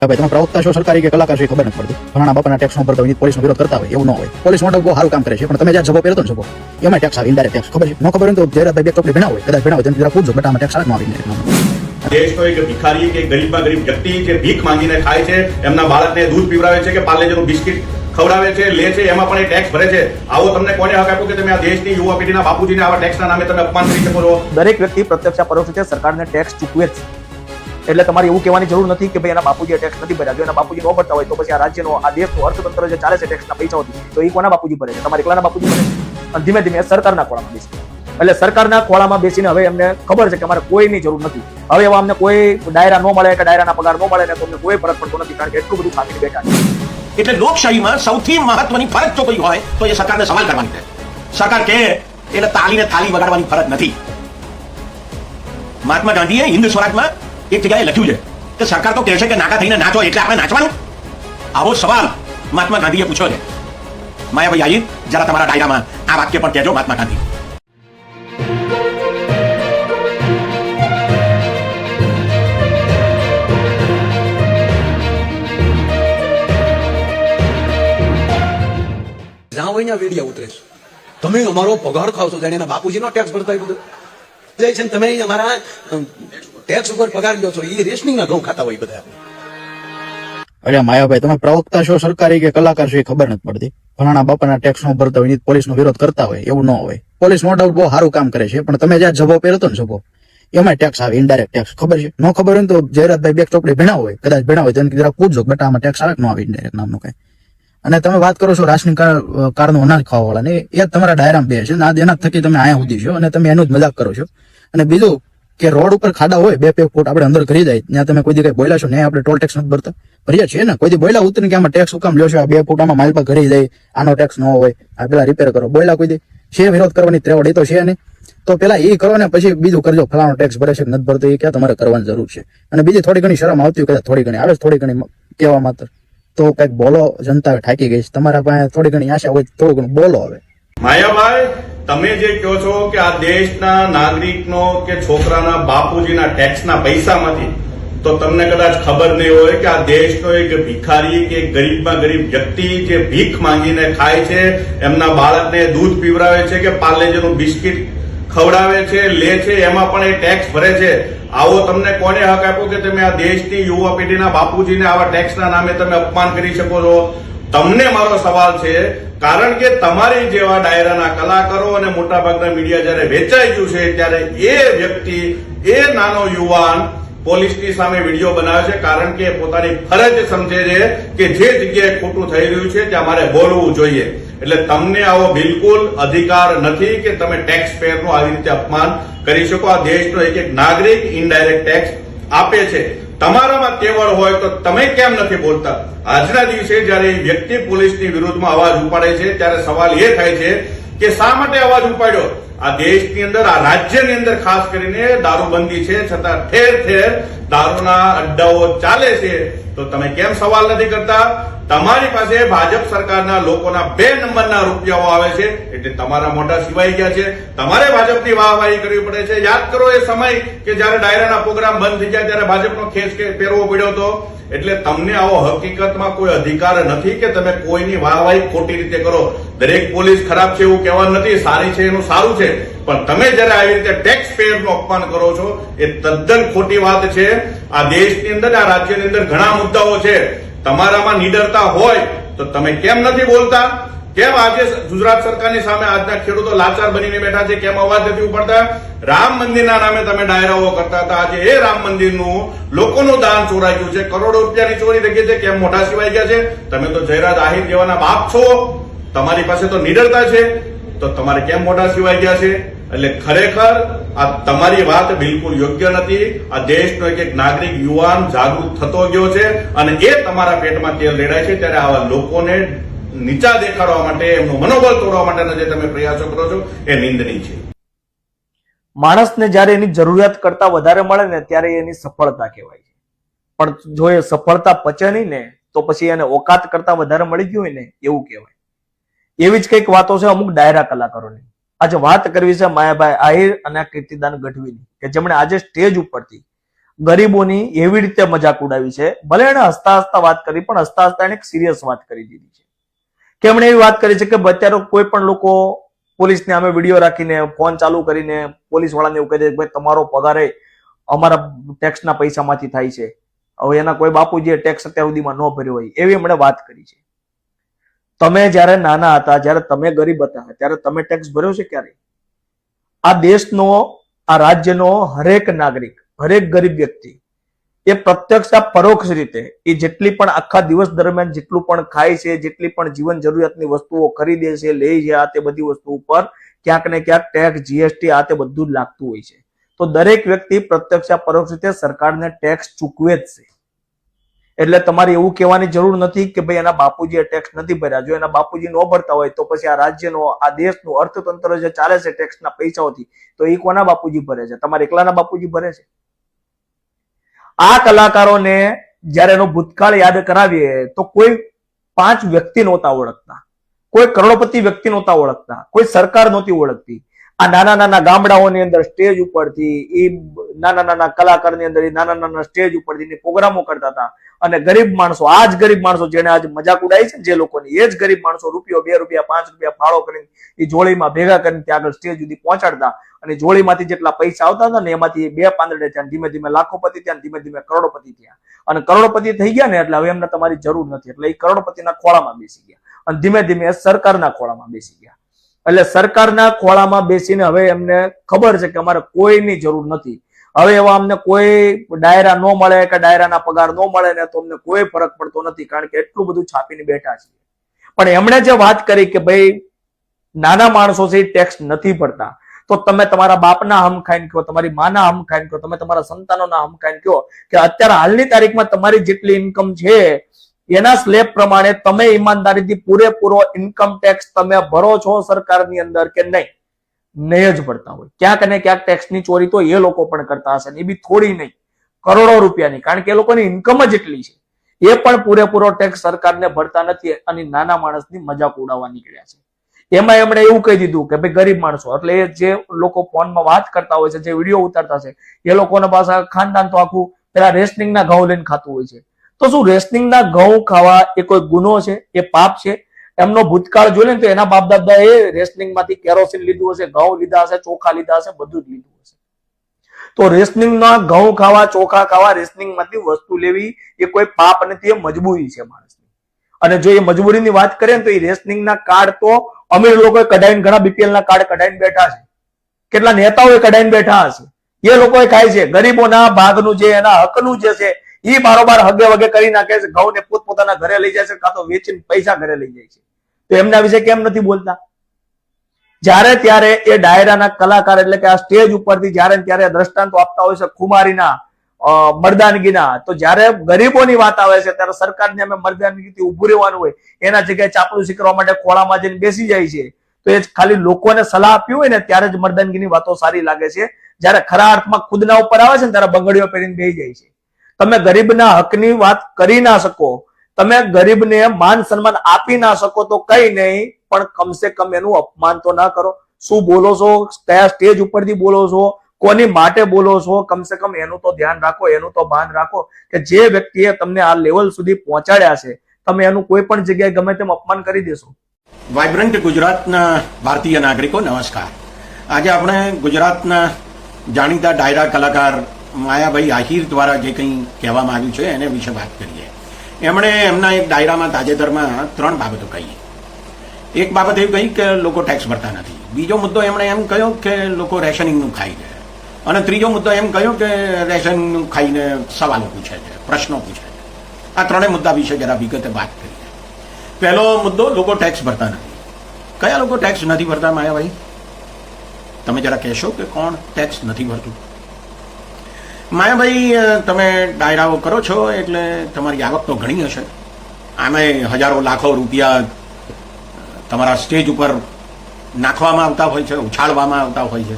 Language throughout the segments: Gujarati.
ભાઈ તમે પ્રવક્તા છો સરકારી કે કલાકાર છો ખબર નથી પડતી. ઘણા બાપાના ટેક્સ નો ભરતા હોય, પોલીસનો વિરોધ કરતા હોય એવું ન હોય. પોલીસ માટે બહુ સારું કામ કરે છે, પણ તમે જ્યાં જવાબ પહેરતો ને શકો એમાં ટેક્સ આવે, ઇનડાયરેક્ટ ટેક્સ. ખબર છે ન ખબર હોય તો જયરાજભાઈ બે ચોપડી ભણા હોય, કદાચ ભણા હોય તેને જરા પૂછજો, બેટા આમાં ટેક્સ આવે ન આવે. દેશનો એક ભિખારી કે ગરીબમાં ગરીબ વ્યક્તિ જે ભીખ માંગીને ખાય છે, એમના બાળકને દૂધ પીવડાવે છે કે પાર્લેજીનું બિસ્કિટ ખવડાવે છે, લે છે, એમાં પણ એ ટેક્સ ભરે છે. આવો તમને કોને હક આપ્યો કે તમે આ દેશની યુવા પેઢીના બાપુજીને આવા ટેક્સના નામે તમે અપમાન કરી શકો છો? દરેક વ્યક્તિ પ્રત્યક્ષ પરોક્ષ રીતે સરકારને ટેક્સ ચૂકવે જ છે. એટલે તમારે એવું કહેવાની જરૂર નથી કે ભાઈ એના બાપુજીએ ટેક્સ નથી ભર્યા. જો એના બાપુજી ન ભરતા હોય તો પછી આ રાજ્યનો, આ દેશનું અર્થતંત્ર જે ચાલે છે ટેક્સના પૈસાઓથી, તો એ કોના બાપુજી ભરે છે? તમારે એકલાના બાપુજી ભરે છે. અને ધીમે ધીમે સરકારના ખોળામાં બેસી, એટલે સરકારના ખોળામાં બેસીને હવે એમને ખબર છે કે અમારે કોઈની જરૂર નથી. હવે એવા અમને કોઈ ડાયરા ન મળે કે ડાયરાના પગાર ન મળે ને તો અમને કોઈ ફરક પડતો નથી, કારણ કે એટલું બધું ખામીને બેઠા છે. એટલે લોકશાહીમાં સૌથી મહત્વની ફરજ જો કોઈ હોય તો એ સરકારને સવાલ કરવાની છે. સરકાર કે એટલે તાલીને થાળી વગાડવાની ફરજ નથી. મહાત્મા ગાંધીએ હિન્દ સ્વરાજમાં એક જગ્યાએ લખ્યું છે કે સરકાર તો કહે છે કે નાકા થઈને નાચો, એટલે આપણે નાચવાનું. આવો સવાલ મહાત્મા ગાંધીએ પૂછ્યો છે. માયાભાઈ આહિર, જરા તમારા ડાયરામાં આ વાક્ય પણ કહેજો, મહાત્મા ગાંધી. જ્યાં હોય ત્યાં વીડિયા ઉતરે છે. તમે અમારો પગાર ખાવ છો, જાણે એના બાપુજીનો ટેક્સ ભરતા હોય બધું જાય છે, તમે અમારા ટેક્સ ઉપર પગાર લો છો, એ રેશનિંગના ઘઉં ખાતા હોય બધા. અરે માયાભાઈ તમે પ્રવક્તા છો સરકારી કે કલાકાર છો એ ખબર નથી પડતી. ઘણા બાપાના ટેક્સ નો ભરતા હોય, પોલીસનો વિરોધ કરતા હોય એવું ન હોય. પોલીસ નો ડાઉટ બહુ સારું કામ કરે છે, પણ તમે જ્યાં જવાબ પહેરતો ને શકો એમાં ટેક્સ આવે, ઇનડાયરેક્ટ ટેક્સ. ખબર છે ન ખબર હોય તો જયરાજભાઈ બે ચોપડી ભણા હોય, કદાચ ભણા હોય તેને જરા પૂછજો, બેટા આમાં ટેક્સ આવે ન આવે, ઇનડાયરેક્ટ નામનું કઈ. અને તમે વાત કરો છો રાશનિંગ કાર્ડનું અનાજ ખાવા વાળા ને, એ તમારા ડાયરામાં બે છે, એના થકી તમે અહીંયા સુધી છો અને તમે એનું જ મજાક કરો છો. અને બીજું કે રોડ ઉપર ખાડા હોય 2-2 ફૂટ આપણે અંદર કરી જાય, ત્યાં તમે કોઈ દી કઈ બોલ્યા છો ને? આપણે ટોલ ટેક્સ નથી ભરતા, ભર્યા છીએ ને? કોઈ દી બોલ્યા ઉતરીને કે આમાં ટેક્સ હુકામ લ્યો છો? આ 2 ફૂટ આમાં માલપા કરી જાય, આનો ટેક્સ ન હોય, આ પેલા રિપેર કરો, બોલ્યા કોઈ દી? છે વિરોધ કરવાની ત્રેવડ? એ તો છે નહીં. તો પેલા એ કરો ને પછી બીજું કરજો, ફલાણો ટેક્સ ભરે છે નથી ભરતો, એ ક્યાં તમારે કરવાની જરૂર છે? અને બીજી થોડી ઘણી શરમ આવતી હોય, થોડી ઘણી આવે, થોડી ઘણી કહેવા માત્ર તો કઈક બોલો. જનતા થાકી ગઈ છે, તમારા પાસે થોડી ઘણી આશા હોય થોડું ઘણું બોલો. હવે માયાભાઈ, તમે જે કહો છો કે આ દેશના નાગરિકનો કે છોકરાના બાપુજીના ટેક્સના પૈસામાંથી, તો તમને કદાચ ખબર નહીં હોય કે આ દેશનો એક ભિખારી કે ગરીબમાં ગરીબ વ્યક્તિ જે ભીખ માંગીને ખાય છે, એમના બાળકને દૂધ પીવડાવે છે કે પાર્લેજીનું બિસ્કિટ ખવડાવે છે, લે છે, એમાં પણ એ ટેક્સ ભરે છે. આવો તમને કોને હક આપ્યો કે તમે આ દેશની યુવા પેઢીના બાપુજીને આવા ટેક્સના નામે તમે અપમાન કરી શકો છો? તમને મારો સવાલ છે, કારણ કે તમારી જેવા ડાયરાના કલાકારો અને મોટાભાગના મીડિયા જયારે વેચાઈ ગયું છે, ત્યારે એ વ્યક્તિ, એ નાનો યુવાન પોલીસની સામે વિડીયો બનાવે છે, કારણ કે પોતાની ફરજ સમજે છે કે જે જગ્યાએ ખોટું થઈ રહ્યું છે ત્યાં મારે બોલવું જોઈએ. એટલે તમને આવો બિલકુલ અધિકાર નથી કે તમે ટેક્સ પેયરનું આવી રીતે અપમાન કરી શકો. આ દેશનો એક એક નાગરિક ઇનડાયરેક્ટ ટેક્સ આપે છે. તમારામાં તેવડ હોય તો તમે કેમ નથી બોલતા? આજના દિવસે જયારે વ્યક્તિ પોલીસની વિરુદ્ધમાં અવાજ ઉપાડે છે ત્યારે સવાલ એ થાય છે કે શા માટે અવાજ ઉપાડ્યો? આ દેશની અંદર, આ રાજ્યની અંદર ખાસ કરીને દારૂબંધી છે, છતાં ઠેર ઠેર દારૂના અડ્ડાઓ ચાલે છે, તો તમે કેમ સવાલ નથી કરતા? તમારી પાસે ભાજપ સરકારના લોકોના 2 નંબરના રૂપિયાઓ આવે છે, એટલે તમારા મોઢા સિવાય ગયા છે. તમારે ભાજપની વાહવાહી કરવી પડે છે. યાદ કરો એ સમય કે જયારે ડાયરાના પ્રોગ્રામ બંધ થઈ ગયા ત્યારે ભાજપનો ખેસ પહેરવો પડ્યો હતો. એટલે તમને આવો હકીકતમાં કોઈ અધિકાર નથી કે તમે કોઈની વાહવાહી ખોટી રીતે કરો. દરેક પોલીસ ખરાબ છે એવું કહેવાનું નથી, સારી છે એનું સારું છે, પણ તમે જયારે આવી રીતે ટેક્સ પેયરનું અપમાન કરો છો એ તદ્દન ખોટી વાત છે. આ દેશની અંદર, આ રાજ્યની અંદર ઘણા મુદ્દાઓ છે. તમારામાં નિડરતા હોય તો તમે કેમ નથી બોલતા? કેમ આજે ગુજરાત સરકારની સામે આજના ખેડૂતો લાચાર બનીને બેઠા છે? કેમ અવાજ નથી ઉપાડતા? રામ મંદિરના નામે તમે ડાયરાઓ કરતા હતા, આજે એ રામ મંદિરનું લોકોનું દાન ચોરાઈ ગયું છે, કરોડો રૂપિયાની ચોરી થઈ ગઈ છે. કેમ મોઢા સિવાય ગયા છે? તમે તો જયરાજ આહિર જેવાના બાપ છો, તમારી પાસે તો નિડરતા છે, તો તમારે કેમ મોઢા સિવાય ગયા છે? એટલે ખરેખર આ તમારી વાત બિલકુલ યોગ્ય નથી. આ દેશનો એક એક નાગરિક યુવાન જાગૃત થતો ગયો છે અને એ તમારા પેટમાં તેલ રેડાય છે, ત્યારે આવા લોકોને નીચા દેખાડવા માટે, એમનું મનોબળ તોડવા માટેના જે તમે પ્રયાસો કરો છો એ નિંદનીય છે. માણસને જયારે એની જરૂરિયાત કરતા વધારે મળે ને ત્યારે એની સફળતા કહેવાય છે. પણ જો એ સફળતા પચે નહીં ને તો પછી એને ઓકાત કરતા વધારે મળી ગયું હોય ને એવું કહેવાય. એવી જ કંઈક વાતો છે અમુક ડાયરા કલાકારોની. આજે વાત કરવી છે માયાભાઈ આહિર અને કીર્તિદાન ગઢવીની, કે જેમણે આજે સ્ટેજ ઉપરથી ગરીબોની એવી રીતે મજાક ઉડાવી છે. ભલે એને હસતા હસતા વાત કરી, પણ હસતા હસતા એને એક સિરિયસ વાત કરી દીધી છે કે એમણે એવી વાત કરી છે કે અત્યારે કોઈ પણ લોકો પોલીસને અમે વિડીયો રાખીને ફોન ચાલુ કરીને પોલીસ વાળાને એવું કહી દે કે ભાઈ તમારો પગાર અમારા ટેક્સના પૈસામાંથી થાય છે, હવે એના કોઈ બાપુજીએ ટેક્સ અત્યાર સુધીમાં ન ભર્યો હોય, એવી એમણે વાત કરી છે. તમે જયારે નાના હતા, જયારે તમે ગરીબ હતા, ત્યારે તમે ટેક્સ ભર્યો છે ક્યારે? આ દેશનો, આ રાજ્યનો હરેક નાગરિક, હરેક ગરીબ વ્યક્તિ એ પ્રત્યક્ષ પરોક્ષ રીતે એ જેટલી પણ આખા દિવસ દરમિયાન જેટલું પણ ખાય છે, જેટલી પણ જીવન જરૂરિયાતની વસ્તુઓ ખરીદે છે, લે છે, આ તે બધી વસ્તુ ઉપર ક્યાંક ને ક્યાંક ટેક્સ, જીએસટી આ તે બધું જ લાગતું હોય છે. તો દરેક વ્યક્તિ પ્રત્યક્ષ પરોક્ષ રીતે સરકારને ટેક્સ ચૂકવે જ છે. એટલે તમારે એવું કહેવાની જરૂર નથી કે ભાઈ એના બાપુજીએ ટેક્સ નથી ભર્યા. જો એના બાપુજી ન ભરતા હોય તો પછી આ રાજ્યનો, આ દેશનું અર્થતંત્ર જે ચાલે છે ટેક્સના પૈસાઓથી, તો એ કોના બાપુજી ભરે છે? તમારે એકલાના બાપુજી ભરે છે? આ કલાકારોને જયારે એનો ભૂતકાળ યાદ કરાવીએ તો કોઈ 5 વ્યક્તિ નહોતા ઓળખતા, કોઈ કરોડપતિ વ્યક્તિ નહોતા ઓળખતા, કોઈ સરકાર નહોતી ઓળખતી. આ નાના નાના ગામડાઓની અંદર સ્ટેજ ઉપરથી એ નાના નાના કલાકારની અંદર નાના નાના સ્ટેજ ઉપરથી પ્રોગ્રામો કરતા હતા. અને ગરીબ માણસો, આ જ ગરીબ માણસો જેને આજ મજાક ઉડાઈ છે જે લોકોની, એ જ ગરીબ માણસો રૂપિયો, 2 રૂપિયા, 5 રૂપિયા ફાળો કરીને એ જોડીમાં ભેગા કરીને ત્યાં આગળ સ્ટેજ સુધી પહોંચાડતા. અને જોડીમાંથી જેટલા પૈસા આવતા હતા ને એમાંથી 2 પાંદડે ત્યાં ધીમે ધીમે લાખોપતિ, ત્યાં ધીમે ધીમે કરોડોપતિ થયા. અને કરોડોપતિ થઈ ગયા ને એટલે હવે એમને તમારી જરૂર નથી, એટલે એ કરોડોપતિના ખોળામાં બેસી ગયા અને ધીમે ધીમે સરકારના ખોળામાં બેસી ગયા. એટલે સરકારના ખોળામાં બેસીને હવે એમને ખબર છે કે અમારે કોઈની જરૂર નથી. હવે એવા અમને કોઈ ડાયરા ન મળે કે ડાયરાના પગાર ન મળે ને તો અમને કોઈ ફરક પડતો નથી, કારણ કે એટલું બધું છાપીને બેઠા છે. પણ એમણે જે વાત કરી કે ભાઈ નાના માણસો છે ટેક્સ નથી ભરતા, તો તમે તમારા બાપના હમ ખાઈને કહો, તમારી માના હમ ખાઈને કહો, તમે તમારા સંતાનોના હમ ખાઈને કહો કે અત્યારે હાલની તારીખમાં તમારી જેટલી ઇન્કમ છે એના સ્લેબ પ્રમાણે તમે ઈમાનદારીથી પૂરેપૂરો ઇન્કમ ટેક્સ તમે ભરો છો સરકારની અંદર કે નહીં? નહીં જ ભરતા હોય. ક્યાંક ને ક્યાંક ટેક્સની ચોરી તો એ લોકો પણ કરતા હશે, એ બી થોડી નહીં, કરોડો રૂપિયાની, કારણ કે એ લોકોની ઇન્કમ જ એટલી છે. એ પણ પૂરેપૂરો ટેક્સ સરકારને ભરતા નથી અને નાના માણસની મજાક ઉડાવવા નીકળ્યા છે. એમાં એમણે એવું કહી દીધું કે ભાઈ ગરીબ માણસો, એટલે જે લોકો ફોનમાં વાત કરતા હોય છે, જે વિડીયો ઉતારતા છે, એ લોકોના પાસે ખાનદાન તો આખું પેલા રેશનિંગના ઘઉં લઈને ખાતું હોય છે. તો શું રેશનિંગના ઘઉં ખાવા એ કોઈ ગુનો છે? એ પાપ છે? એમનો ભૂતકાળ જોઈએ ને તો એના બાપ દાદા એ રેશનિંગમાંથી કેરોસીન લીધું હશે, ઘઉં લીધા હશે, ચોખા લીધા હશે, બધું જ લીધું હશે. તો રેશનિંગના ઘઉં ખાવા, ચોખા ખાવા, રેશનિંગમાંથી વસ્તુ લેવી એ કોઈ પાપ નથી, એ મજબૂરી છે માણસની. અને જો એ મજબૂરીની વાત કરીએ ને તો એ રેશનિંગના કાર્ડ તો અમીર લોકોએ કઢાઈને, ઘણા બીપીએલ ના કાર્ડ કઢાઈને બેઠા છે, કેટલા નેતાઓએ કઢાઈને બેઠા હશે, એ લોકોએ ખાય છે. ગરીબોના ભાગનું જે એના હકનું જે છે એ બારોબાર હગે વગે કરી નાખે છે, ઘઉં ને પોતપોતાના ઘરે લઈ જાય છે, કાં તો વેચીને પૈસા ઘરે લઈ જાય છે. તો એમના વિશે કેમ નથી બોલતા? જ્યારે ત્યારે એ ડાયરાના કલાકાર, એટલે કે આ સ્ટેજ ઉપરથી જ્યારે ત્યારે દ્રષ્ટાંતો આપતા હોય છે ખુમારીના, મર્દાનગીના, તો જ્યારે ગરીબોની વાત આવે છે ત્યારે સરકારને અમે મર્દાનગીથી ઉભું રહેવાનું હોય, એના જગ્યાએ ચાપલુસી કરવા માટે ખોળામાં જઈને બેસી જાય છે. તો એ ખાલી લોકોને સલાહ આપી હોય ને ત્યારે જ મર્દાનગીની વાતો સારી લાગે છે. જ્યારે ખરા અર્થમાં ખુદના ઉપર આવે છે ને ત્યારે બંગડીઓ પહેરીને બેસી જાય છે. તમે ગરીબના હકની વાત કરી ના શકો, તમે ગરીબને માન સન્માન આપી ના શકો તો કઈ નહીં, પણ કમસે કમ એનું અપમાન તો ના કરો. શું બોલો છો? કયા સ્ટેજ ઉપરથી બોલો છો? કોની માટે બોલો છો? કમસે કમ એનું તો ધ્યાન રાખો, એનું તો ભાન રાખો કે જે વ્યક્તિએ તમને આ લેવલ સુધી પહોંચાડ્યા છે, તમે એનું કોઈ પણ જગ્યાએ ગમે તેમ અપમાન કરી દેશો. વાઇબ્રન્ટ ગુજરાતના ભારતીય નાગરિકો નમસ્કાર. આજે આપણે ગુજરાતના જાણીતા ડાયરા કલાકાર માયાભાઈ આહિર દ્વારા જે કંઈ કહેવામાં આવ્યું છે એને વિશે વાત કરીએ. એમણે એમના એક ડાયરામાં તાજેતરમાં 3 બાબતો કહી. એક બાબત એવી કહી કે લોકો ટેક્સ ભરતા નથી, બીજો મુદ્દો એમણે એમ કહ્યો કે લોકો રેશનિંગનું ખાઈ છે, અને ત્રીજો મુદ્દો એમ કહ્યો કે રેશનિંગનું ખાઈને સવાલો પૂછે છે, પ્રશ્નો પૂછે છે. આ 3 મુદ્દા વિશે જરા વિગતે વાત કરીએ. પહેલો મુદ્દો, લોકો ટેક્સ ભરતા નથી. કયા લોકો ટેક્સ નથી ભરતા માયાભાઈ? તમે જરા કહેશો કે કોણ ટેક્સ નથી ભરતું? માયાભાઈ, તમે ડાયરાઓ કરો છો એટલે તમારી આવક તો ઘણી હશે. આમે હજારો લાખો રૂપિયા તમારા સ્ટેજ ઉપર નાખવામાં આવતા હોય છે, ઉછાળવામાં આવતા હોય છે.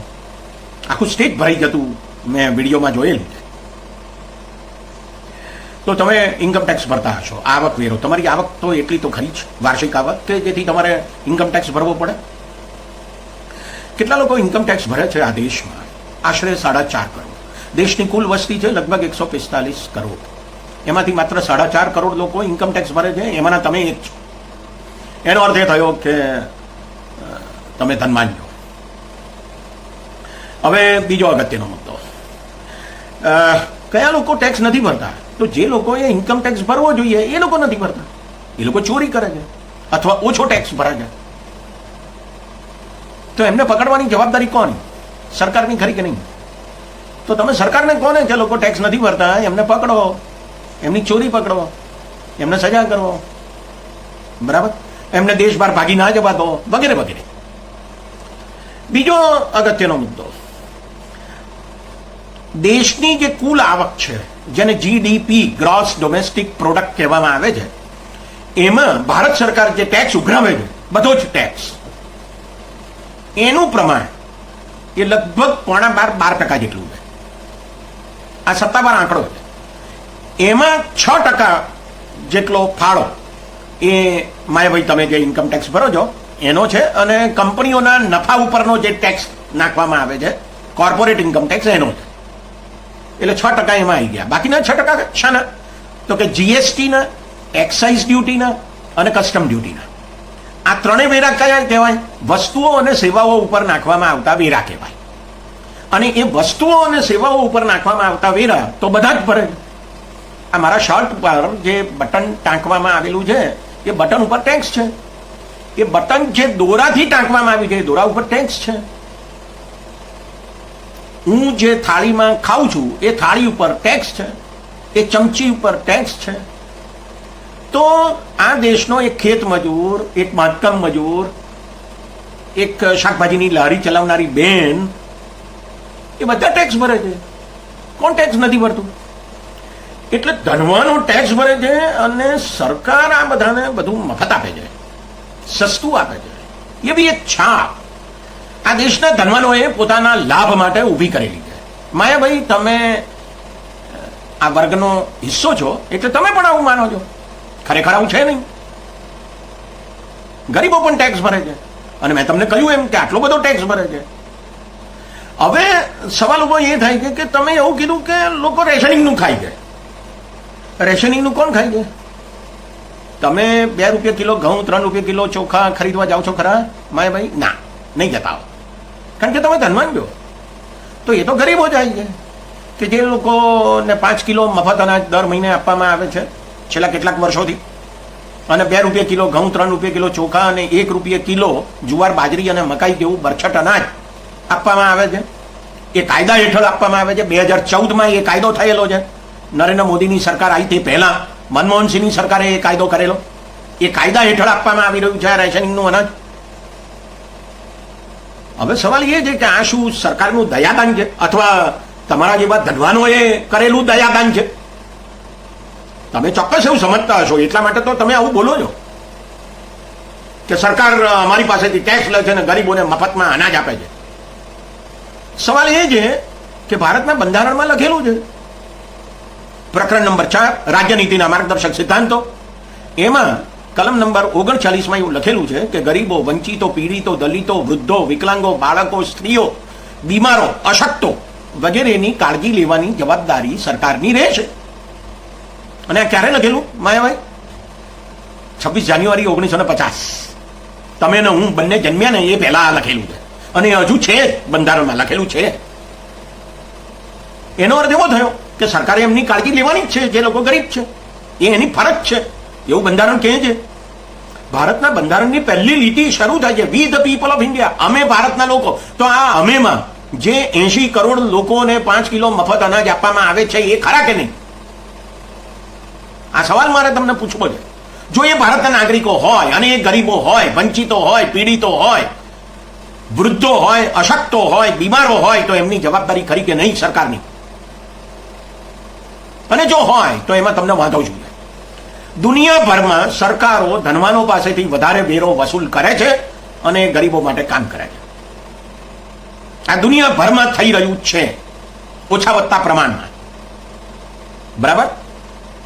આખું સ્ટેજ ભરાઈ જતું મેં વિડીયોમાં જોયેલું. તો તમે ઇન્કમ ટેક્સ ભરતા હશો, આવક વેરો, તમારી આવક તો એટલી તો ખરી જ, વાર્ષિક આવક, કે જેથી તમારે ઇન્કમ ટેક્સ ભરવો પડે. કેટલા લોકો ઇન્કમ ટેક્સ ભરે છે આ દેશમાં? આશરે 4.5 કરોડ. દેશની કુલ વસ્તી છે લગભગ 145 કરોડ. એમાંથી માત્ર 4.5 કરોડ લોકો ઇન્કમ ટેક્સ ભરે છે, એમાંના તમે એક છો. એનો અર્થ એ થયો કે તમે ધનવાન છો. હવે બીજો અગત્યનો મુદ્દો, કયા લોકો ટેક્સ નથી ભરતા? તો જે લોકોએ ઇન્કમ ટેક્સ ભરવો જોઈએ એ લોકો નથી ભરતા. એ લોકો ચોરી કરે છે અથવા ઓછો ટેક્સ ભરે છે. તો એમને પકડવાની જવાબદારી કોની? સરકારની ખરી કે નહીં? તો તમે સરકારને કોને જે લોકો ટેક્સ નથી ભરતા એમને પકડો, એમની ચોરી પકડો, એમને સજા કરો, બરાબર? એમને દેશ બહાર ભાગી ના જવા દો, વગેરે વગેરે. બીજો અગત્યનો મુદ્દો, દેશની જે કુલ આવક છે, જેને જીડીપી ગ્રોસ ડોમેસ્ટિક પ્રોડક્ટ કહેવામાં આવે છે, એમાં ભારત સરકાર જે ટેક્સ ઉઘરાવે છે, બધો જ ટેક્સ, એનું પ્રમાણ એ લગભગ 12% જેટલું છે. આ સત્તાવાર આંકડો છે. એમાં 6% જેટલો ફાળો એ માયાભાઈ તમે જે ઇન્કમ ટેક્સ ભરો છો એનો છે, અને કંપનીઓના નફા ઉપરનો જે ટેક્સ નાખવામાં આવે છે, કોર્પોરેટ ઇન્કમ ટેક્સ, એનો છે. એટલે 6% એમાં આવી ગયા. બાકીના 6% શાના? તો કે જીએસટીના, એક્સાઇઝ ડ્યુટીના અને કસ્ટમ ડ્યુટીના. આ ત્રણેય વેરા કયા કહેવાય? વસ્તુઓ અને સેવાઓ ઉપર નાખવામાં આવતા વેરા કહેવાય. અને એ વસ્તુઓ અને સેવાઓ ઉપર નાખવામાં આવતા વેરા તો બધા જ ભરે. આ મારા શર્ટ પર જે બટન ટાંકવામાં આવેલું છે એ બટન ઉપર ટેક્સ છે. એ બટન જે દોરાથી ટાંકવામાં આવ્યું છે એ દોરા ઉપર ટેક્સ છે. હું જે થાળીમાં ખાઉં છું એ થાળી ઉપર ટેક્સ છે. એ ચમચી ઉપર ટેક્સ છે. તો આ દેશનો એક ખેત મજૂર, એક બાંધકામ મજૂર, એક શાકભાજીની લારી ચલાવનારી બેન, એ બધા ટેક્સ ભરે છે. કોણ ટેક્સ નથી ભરતું? એટલે ધનવાનો ટેક્સ ભરે છે અને સરકાર આ બધાને બધું મફત આપે છે, સસ્તું આપે છે. એ બી એક છાપ આ દેશના ધનવાનોએ પોતાના લાભ માટે ઊભી કરેલી છે. માયાભાઈ, તમે આ વર્ગનો હિસ્સો છો એટલે તમે પણ આવું માનો છો. ખરેખર આવું છે નહીં. ગરીબો પણ ટેક્સ ભરે છે અને મેં તમને કહ્યું એમ કે આટલો બધો ટેક્સ ભરે છે. હવે સવાલ ઉભો એ થાય છે કે તમે એવું કીધું કે લોકો રેશનિંગનું ખાય છે. રેશનિંગનું કોણ ખાય છે? તમે 2 રૂપિયા કિલો ઘઉં, 3 રૂપિયા કિલો ચોખા ખરીદવા જાઓ છો ખરા માયાભાઈ? ના, નહીં જતા હો. કારણ કે તમે ધનવાન છો. તો એ તો ગરીબો જાય છે કે જે લોકોને 5 કિલો મફત અનાજ દર મહિને આપવામાં આવે છે છેલ્લા કેટલાક વર્ષોથી, અને 2 રૂપિયા કિલો ઘઉં, 3 રૂપિયા કિલો ચોખા અને 1 રૂપિયા કિલો જુવાર, બાજરી અને મકાઈ જેવું બરછટ અનાજ આપવામાં આવે છે. એ કાયદા હેઠળ આપવામાં આવે છે. 2014માં એ કાયદો થયેલો છે. નરેન્દ્ર મોદીની સરકાર આવી તે પહેલા મનમોહનસિંહની સરકારે એ કાયદો કરેલો. એ કાયદા હેઠળ આપવામાં આવી રહ્યું છે આ રેશનિંગનું અનાજ. હવે સવાલ એ છે કે આ શું સરકારનું દયાદાન છે અથવા તમારા જેવા ધનવાનોએ કરેલું દયાદાન છે? તમે ચોક્કસ એવું સમજતા હશો, એટલા માટે તો તમે આવું બોલો છો કે સરકાર અમારી પાસેથી ટેક્સ લે છે અને ગરીબોને મફતમાં અનાજ આપે છે. સવાલ એ છે કે ભારતના બંધારણમાં લખેલું છે, પ્રકરણ નંબર 4 રાજ્યનીતિના માર્ગદર્શક સિદ્ધાંતો, એમાં કલમ નંબર 39માં એવું લખેલું છે કે ગરીબો, વંચિતો, પીડિતો, દલિતો, વૃદ્ધો, વિકલાંગો, બાળકો, સ્ત્રીઓ, બીમારો, અશક્તો વગેરેની કાળજી લેવાની જવાબદારી સરકારની રહેશે. અને આ ક્યારે લખેલું માયાભાઈ? 26 જાન્યુઆરી 1950. તમે ને હું બંને જન્મ્યા ને એ પહેલા આ લખેલું છે અને હજુ છે બંધારણમાં લખેલું છે. એનો અર્થ એવો થયો કે સરકારે એમની કાળજી લેવાની જ છે જે લોકો ગરીબ છે. એ એની ફરજ છે, એવું બંધારણ કહે છે. ભારતના બંધારણની પહેલી લીટી શરૂ થાય છે વી ધ પીપલ ઓફ ઇન્ડિયા, અમે ભારતના લોકો. તો આ અમેમાં જે 80 કરોડ લોકોને 5 કિલો મફત અનાજ આપવામાં આવે છે એ ખરા કે નહીં? આ સવાલ મારે તમને પૂછવો છે. જો એ ભારતના નાગરિકો હોય અને એ ગરીબો હોય, વંચિતો હોય, પીડિતો હોય, વૃદ્ધો હોય, અશક્તો હોય, બીમારો હોય, તો એમની જવાબદારી ખરી કે નહીં સરકારની? અને જો હોય તો એમાં તમને વાંધો જોઈએ. દુનિયાભરમાં સરકારો ધનવાનો પાસેથી વધારે વેરો વસૂલ કરે છે અને ગરીબો માટે કામ કરે છે. આ દુનિયાભરમાં થઈ રહ્યું છે ઓછા વત્તા પ્રમાણમાં, બરાબર?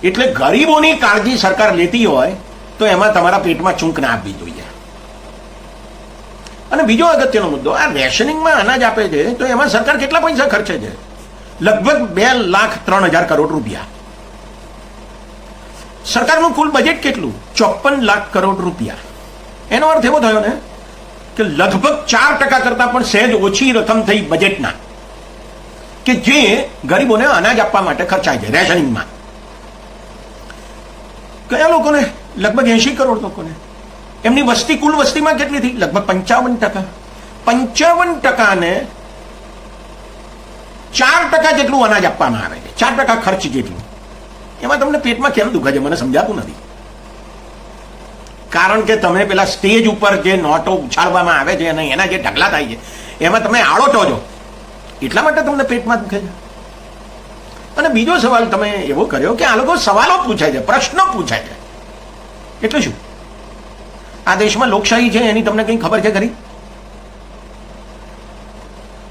એટલે ગરીબોની કાળજી સરકાર લેતી હોય તો એમાં તમારા પેટમાં ચૂંક ના આપવી જોઈએ. અને બીજો અગત્યનો મુદ્દો, આ રેશનિંગમાં અનાજ આપે છે તો એમાં સરકાર કેટલા પૈસા ખર્ચે છે? લગભગ 2,03,000 કરોડ રૂપિયા. સરકારનું કુલ બજેટ કેટલું? 54 લાખ કરોડ રૂપિયા. એનો અર્થ એવો થયો ને કે લગભગ 4% કરતા પણ સહેજ ઓછી રકમ થઈ બજેટના કે જે ગરીબોને અનાજ આપવા માટે ખર્ચાય છે રેશનિંગમાં. કયા લોકોને? લગભગ 80 કરોડ લોકોને. એમની વસ્તી કુલ વસ્તીમાં કેટલી થઈ? લગભગ 55%. 55% ને 4% જેટલું અનાજ આપવામાં આવે છે, 4% ખર્ચ જેટલું. એમાં તમને પેટમાં કેમ દુખે છે મને સમજાતું નથી. કારણ કે તમે પેલા સ્ટેજ ઉપર જે નોટો ઉછાળવામાં આવે છે અને એના જે ઢગલા થાય છે એમાં તમે આળોટો છો, એટલા માટે તમને પેટમાં દુખે છે. અને બીજો સવાલ તમે એવો કર્યો કે આ લોકો સવાલો પૂછે છે, પ્રશ્નો પૂછે છે, એટલે શું આ દેશમાં લોકશાહી છે એની તમને કંઈ ખબર છે ખરી?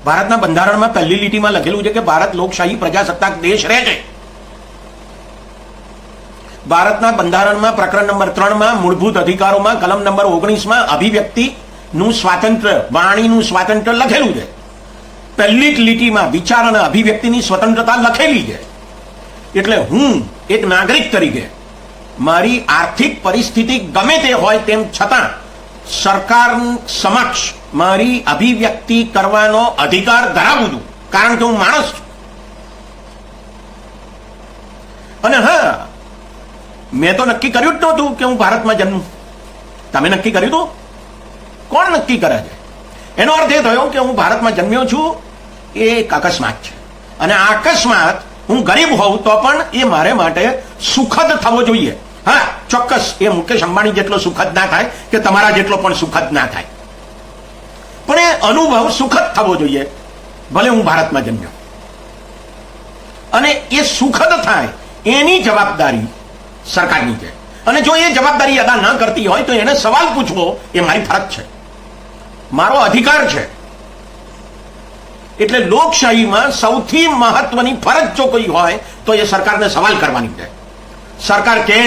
ભારતના બંધારણમાં પહેલી લીટીમાં લખેલું છે કે ભારત લોકશાહી પ્રજાસત્તાક દેશ રહે છે. ભારતના બંધારણમાં પ્રકરણ નંબર 3 મૂળભૂત અધિકારોમાં કલમ નંબર 19 અભિવ્યક્તિનું સ્વાતંત્ર્ય, વાણીનું સ્વાતંત્ર્ય લખેલું છે. પહેલી જ લીટીમાં વિચાર અને અભિવ્યક્તિની સ્વતંત્રતા લખેલી છે. એટલે હું એક નાગરિક તરીકે મારી આર્થિક પરિસ્થિતિ ગમે તે હોય તેમ છતાં સરકાર સમક્ષ મારી અભિવ્યક્તિ કરવાનો અધિકાર ધરાવું છું, કારણ કે હું માણસ છું. અને હા, મેં તો નક્કી કર્યું જ નહોતું કે હું ભારતમાં જન્મું. તમે નક્કી કર્યું હતું? કોણ નક્કી કરે છે? એનો અર્થ એ થયો કે હું ભારતમાં જન્મ્યો છું એ એક અકસ્માત છે. અને આ અકસ્માત હું ગરીબ હોઉં તો પણ એ મારે માટે સુખદ થવો જોઈએ. હા, ચોક્કસ એ મુકેશ અંબાણી જેટલો સુખદ ના થાય કે તમારા જેટલો પણ સુખદ ના થાય, પણ એ અનુભવ સુખદ થવો જોઈએ ભલે હું ભારતમાં જન્મ્યો. અને એ સુખદ થાય એની જવાબદારી સરકારની છે. અને જો એ જવાબદારી અદા ન કરતી હોય તો એને સવાલ પૂછવો એ મારી ફરજ છે, મારો અધિકાર છે. એટલે લોકશાહીમાં સૌથી મહત્વની ફરજ જો કોઈ હોય તો એ સરકારને સવાલ કરવાની છે. સરકાર કે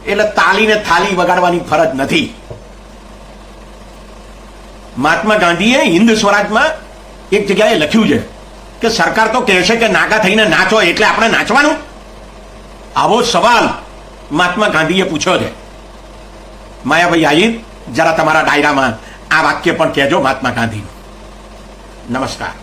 એટલે તાલીને થાલી વગાડવાની ફરજ નથી. મહાત્મા ગાંધીએ હિન્દ સ્વરાજમાં એક જગ્યાએ લખ્યું છે કે સરકાર તો કહેશે કે નાગા થઈને નાચો એટલે આપણે નાચવાનું. આવો સવાલ મહાત્મા ગાંધીએ પૂછ્યો છે. માયાભાઈ આહિર, જરા તમારા ડાયરામાં આ વાક્ય પણ કહેજો મહાત્મા ગાંધીનું. નમસ્કાર.